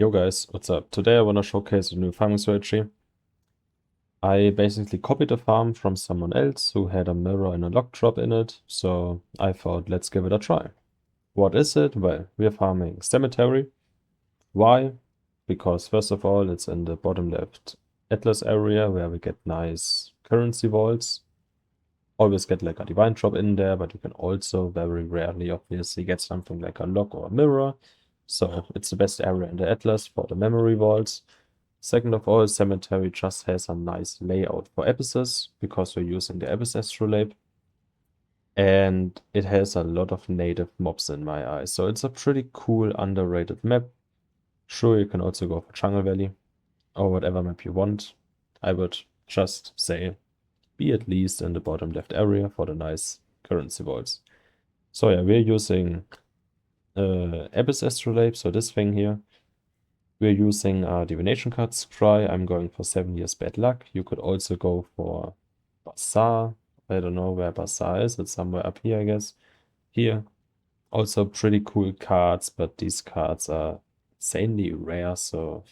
Yo guys, what's up? Today I want to showcase a new farming strategy. I basically copied a farm from someone else who had a mirror and a lock drop in it, so I thought let's give it a try. What is it? Well, we're farming cemetery. Why? Because first of all, it's in the bottom left atlas area where we get nice currency vaults. Always get like a divine drop in there, but you can also very rarely obviously get something like a lock or a mirror. So it's the best area in the atlas for the memory vaults. Second of all, cemetery just has a nice layout for abysses because we're using the abyss astrolabe. And it has a lot of native mobs in my eyes. So it's a pretty cool, underrated map. Sure, you can also go for Jungle Valley or whatever map you want. I would just say be at least in the bottom left area for the nice currency vaults. So yeah, we're using abyss astrolabe, so this thing here. We're using a divination card scry. I'm going for 7 years bad luck. You could also go for Bazaar. I don't know where Bazaar is. It's somewhere up here, I guess. Here. Also pretty cool cards, but these cards are insanely rare, so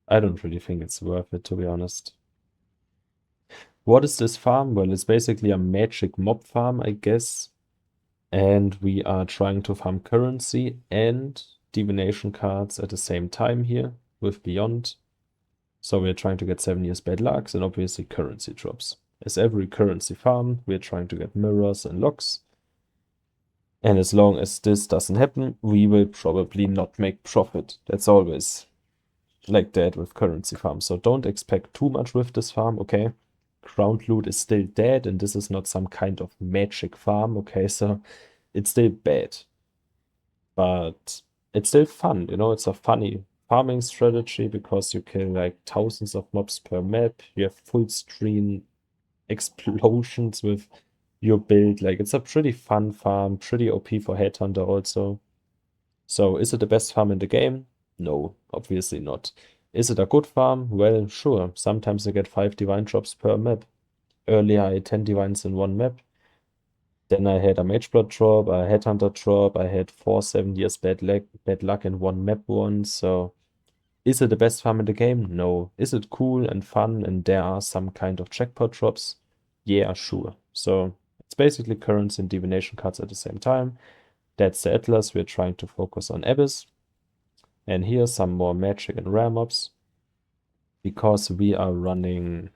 I don't really think it's worth it, to be honest. What is this farm? Well, it's basically a magic mob farm, I guess. And we are trying to farm currency and divination cards at the same time here with Beyond. So we're trying to get 7 years bad lucks and obviously currency drops. As every currency farm, we're trying to get mirrors and locks. And as long as this doesn't happen, we will probably not make profit. That's always like that with currency farms. So don't expect too much with this farm, okay? Ground loot is still dead, and this is not some kind of magic farm, okay? So it's still bad. But it's still fun, you know? It's a funny farming strategy because you kill like thousands of mobs per map. You have full screen explosions with your build. Like it's a pretty fun farm, pretty OP for Headhunter also. So is it the best farm in the game? No, obviously not. Is it a good farm? Well, sure. Sometimes you get 5 divine drops per map. Earlier I had 10 divines in one map. Then I had a mage blood drop, a headhunter drop, I had 4 7 years bad luck in one map once. So is it the best farm in the game? No. Is it cool and fun and there are some kind of jackpot drops? Yeah, sure. So it's basically currency and divination cards at the same time. That's the Atlas. We're trying to focus on Abyss. And here some more magic and rare mobs. Because we are running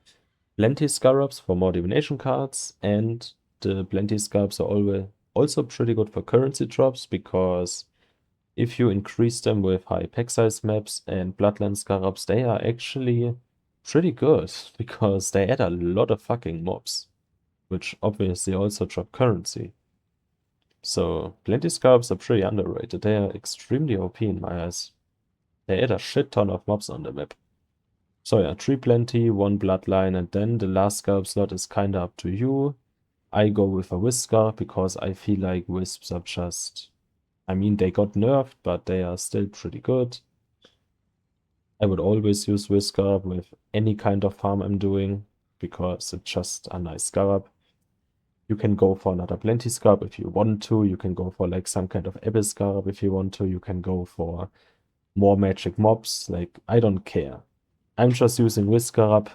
plenty scarabs for more divination cards, and the plenty scarabs are also pretty good for currency drops because if you increase them with high pack size maps and bloodline scarabs, they are actually pretty good because they add a lot of fucking mobs, which obviously also drop currency. So plenty scarabs are pretty underrated. They are extremely OP in my eyes. They add a shit ton of mobs on the map. So yeah, 3 plenty, 1 bloodline, and then the last scarab slot is kinda up to you. I go with a Whisker because I feel like Wisps are just... I mean, they got nerfed, but they are still pretty good. I would always use Whisker with any kind of farm I'm doing because it's just a nice scarab. You can go for another plenty scarab if you want to. You can go for like some kind of abyss scarab if you want to. You can go for more magic mobs. Like, I don't care. I'm just using Whisker up.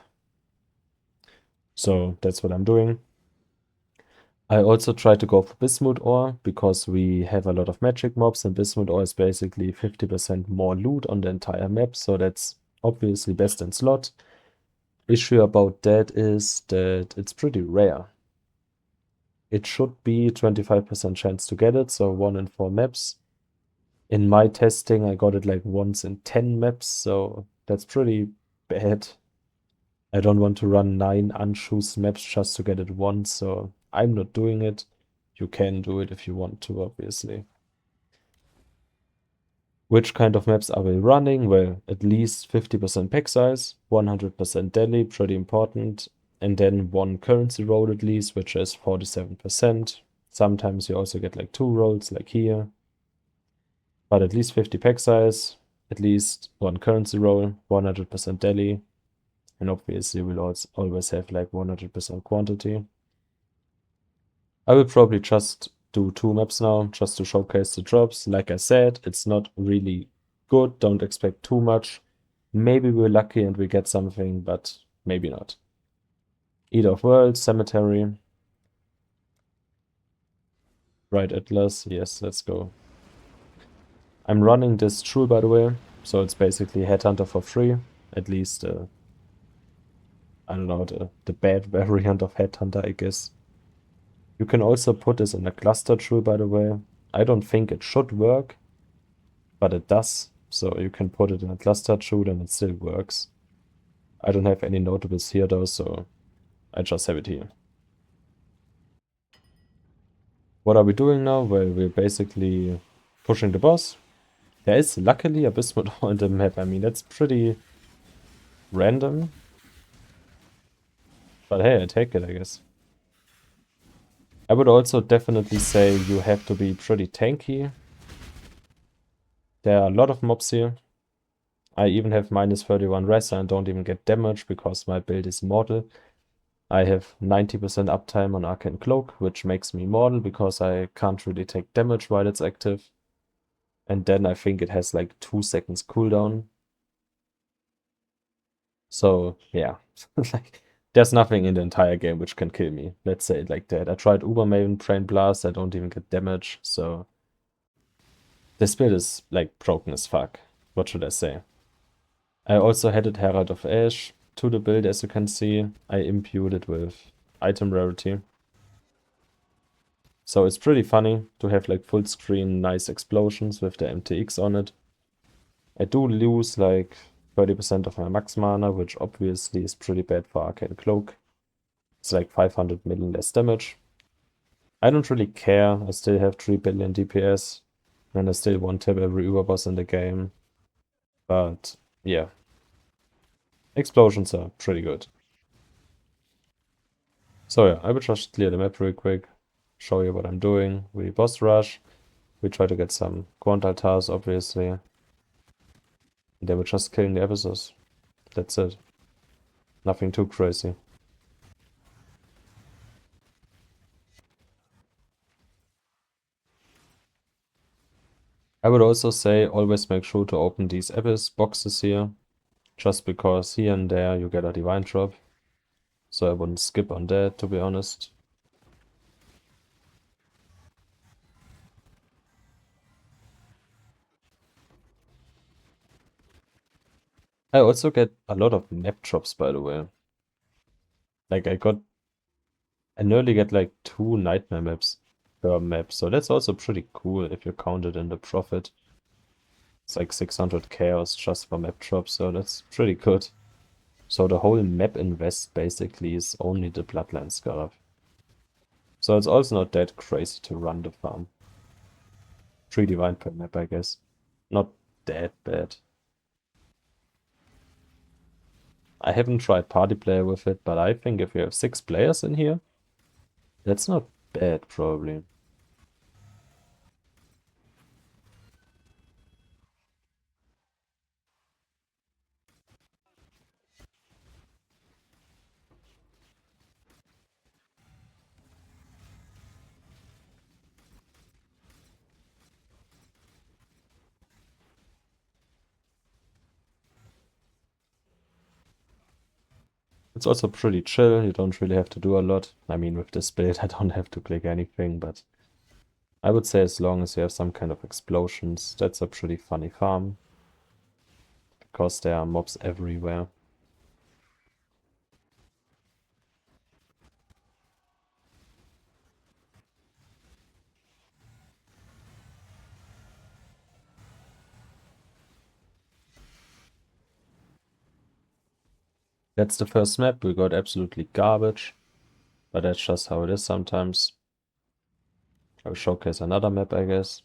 So that's what I'm doing. I also try to go for Bismuth ore because we have a lot of magic mobs and Bismuth ore is basically 50% more loot on the entire map, so that's obviously best in slot. Issue about that is that it's pretty rare. It should be 25% chance to get it, so 1 in 4 maps. In my testing, I got it like once in 10 maps, so that's pretty bad. I don't want to run 9 unchoose maps just to get it once, so I'm not doing it. You can do it if you want to, obviously. Which kind of maps are we running? Well, at least 50% pack size, 100% daily, pretty important, and then 1 currency roll at least, which is 47%. Sometimes you also get like 2 rolls, like here. But at least 50 pack size, at least 1 currency roll, 100% daily, and obviously we'll always have like 100% quantity. I will probably just do 2 maps now, just to showcase the drops. Like I said, it's not really good, don't expect too much. Maybe we're lucky and we get something, but maybe not. Eater of Worlds, Cemetery. Right Atlas, yes, let's go. I'm running this tool, by the way, so it's basically Headhunter for free. At least, I don't know, the bad variant of Headhunter, I guess. You can also put this in a cluster tool, by the way. I don't think it should work, but it does. So you can put it in a cluster tool and it still works. I don't have any notables here though, so I just have it here. What are we doing now? Well, we're basically pushing the boss. There is luckily a Bismuth ore in the map. I mean, that's pretty random. But hey, I take it, I guess. I would also definitely say you have to be pretty tanky. There are a lot of mobs here. I even have minus 31 res and don't even get damage because my build is immortal. I have 90% uptime on Arcane Cloak, which makes me immortal because I can't really take damage while it's active. And then I think it has like 2 seconds cooldown. So, yeah. Like, there's nothing in the entire game which can kill me. Let's say it like that. I tried Ubermaven, Brain Blast, I don't even get damage, so this build is like broken as fuck. What should I say? I also added Herald of Ash to the build, as you can see. I imbued it with item rarity. So it's pretty funny to have like full screen nice explosions with the MTX on it. I do lose like 30% of my max mana, which obviously is pretty bad for Arcane Cloak. It's like 500 million less damage. I don't really care, I still have 3 billion DPS, and I still one-tap every Uberboss in the game. But yeah, explosions are pretty good. So yeah, I will just clear the map real quick, show you what I'm doing. We boss rush, we try to get some Quant Altars, obviously. And then we're just killing the Abyssos. That's it. Nothing too crazy. I would also say always make sure to open these Abyss boxes here, just because here and there you get a Divine Drop. So I wouldn't skip on that, to be honest. I also get a lot of map drops, by the way. Like I nearly get like 2 nightmare maps per map, so that's also pretty cool if you count it in the profit. It's like 600 chaos just for map drops, so that's pretty good. So the whole map invest basically is only the Bloodline Scarab. So it's also not that crazy to run the farm. 3 divine per map, I guess. Not that bad. I haven't tried party player with it, but I think if you have 6 players in here, that's not bad, probably. It's also pretty chill, you don't really have to do a lot. I mean, with this build, I don't have to click anything, but I would say as long as you have some kind of explosions, that's a pretty funny farm. Because there are mobs everywhere. That's the first map, we got absolutely garbage. But that's just how it is sometimes. I'll showcase another map, I guess.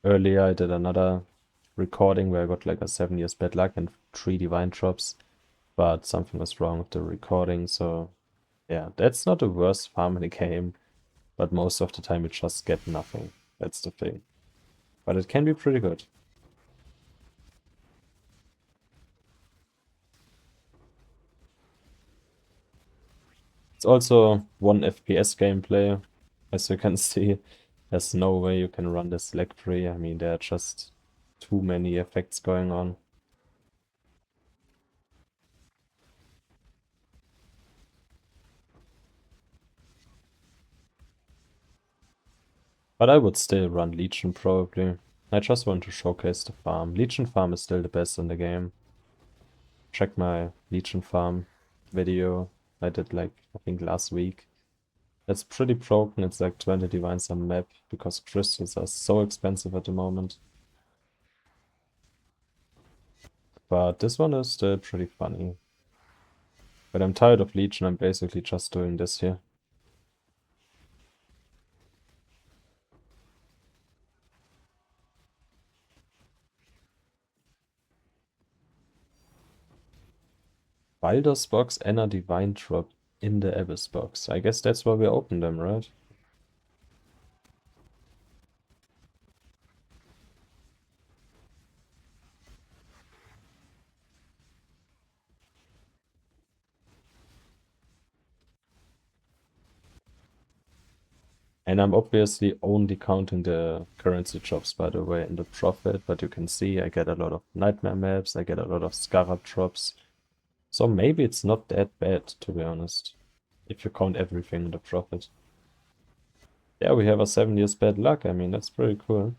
Earlier I did another recording where I got like a 7 years bad luck and 3 divine drops. But something was wrong with the recording, so yeah, that's not the worst farm in the game. But most of the time you just get nothing. That's the thing. But it can be pretty good. It's also 1 FPS gameplay. As you can see, there's no way you can run this lag-free. I mean, there are just too many effects going on. But I would still run Legion probably. I just want to showcase the farm. Legion farm is still the best in the game. Check my Legion farm video I did like, I think last week. It's pretty broken. It's like 20 divines a map because crystals are so expensive at the moment. But this one is still pretty funny. But I'm tired of Legion. I'm basically just doing this here. Baldur's box and a divine drop in the Abyss box. I guess that's why we opened them, right? And I'm obviously only counting the currency drops, by the way, in the profit, but you can see I get a lot of nightmare maps, I get a lot of scarab drops. So maybe it's not that bad, to be honest, if you count everything in the profit. Yeah, we have a 7 years bad luck. I mean, that's pretty cool.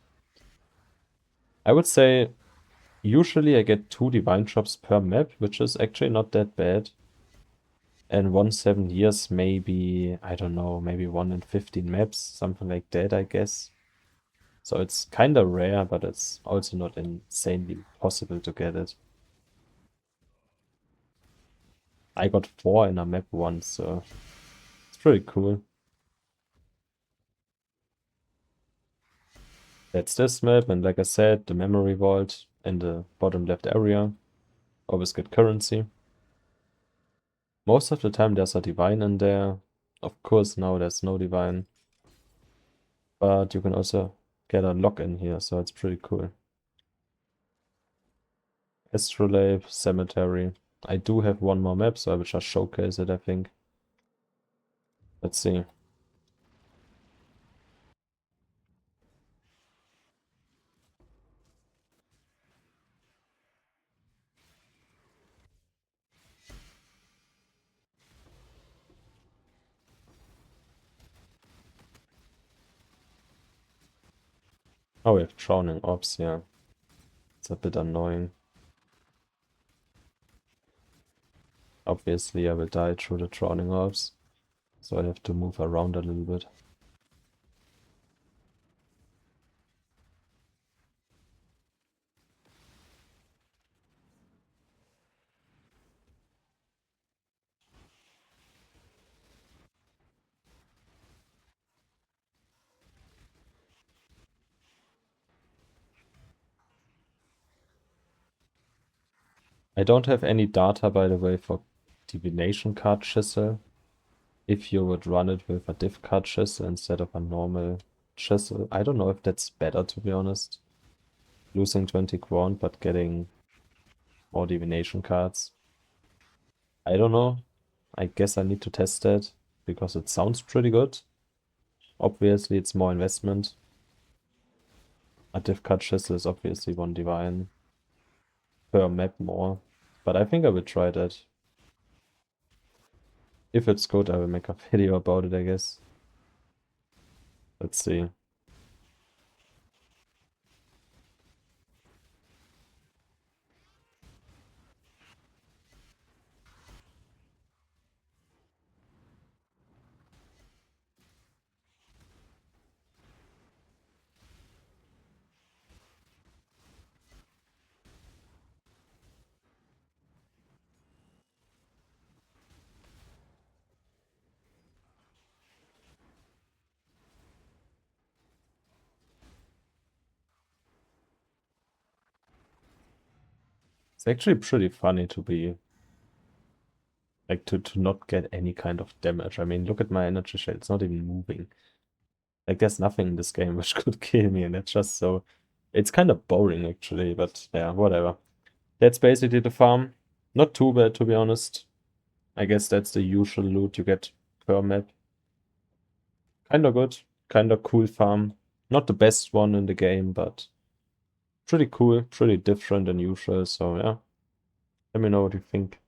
I would say usually I get 2 divine drops per map, which is actually not that bad. And 1 7 years, maybe, I don't know, maybe 1 in 15 maps, something like that, I guess. So it's kind of rare, but it's also not insanely possible to get it. I got 4 in a map once, so it's pretty cool. That's this map, and like I said, the memory vault in the bottom left area. Always get currency. Most of the time there's a divine in there. Of course now there's no divine. But you can also get a lock in here, so it's pretty cool. Astrolabe, Cemetery. I do have one more map, so I will just showcase it, I think. Let's see. Oh, we have Drowning Orbs, yeah. It's a bit annoying. Obviously, I will die through the Drowning Orbs, so I have to move around a little bit. I don't have any data, by the way, for Divination card chisel. If you would run it with a div card chisel instead of a normal chisel. I don't know if that's better, to be honest. Losing 20 quant, but getting more divination cards. I don't know. I guess I need to test that because it sounds pretty good. Obviously, it's more investment. A div card chisel is obviously 1 divine per map more, but I think I will try that. If it's good, I will make a video about it, I guess. Let's see. It's actually pretty funny to be like to not get any kind of damage. I mean, look at my energy shell. It's not even moving. Like there's nothing in this game which could kill me, and it's just so it's kind of boring actually, but yeah, whatever. That's basically the farm. Not too bad, to be honest. I guess that's the usual loot you get per map. Kinda good, kinda cool farm. Not the best one in the game, but pretty cool, pretty different than usual, so yeah. Let me know what you think.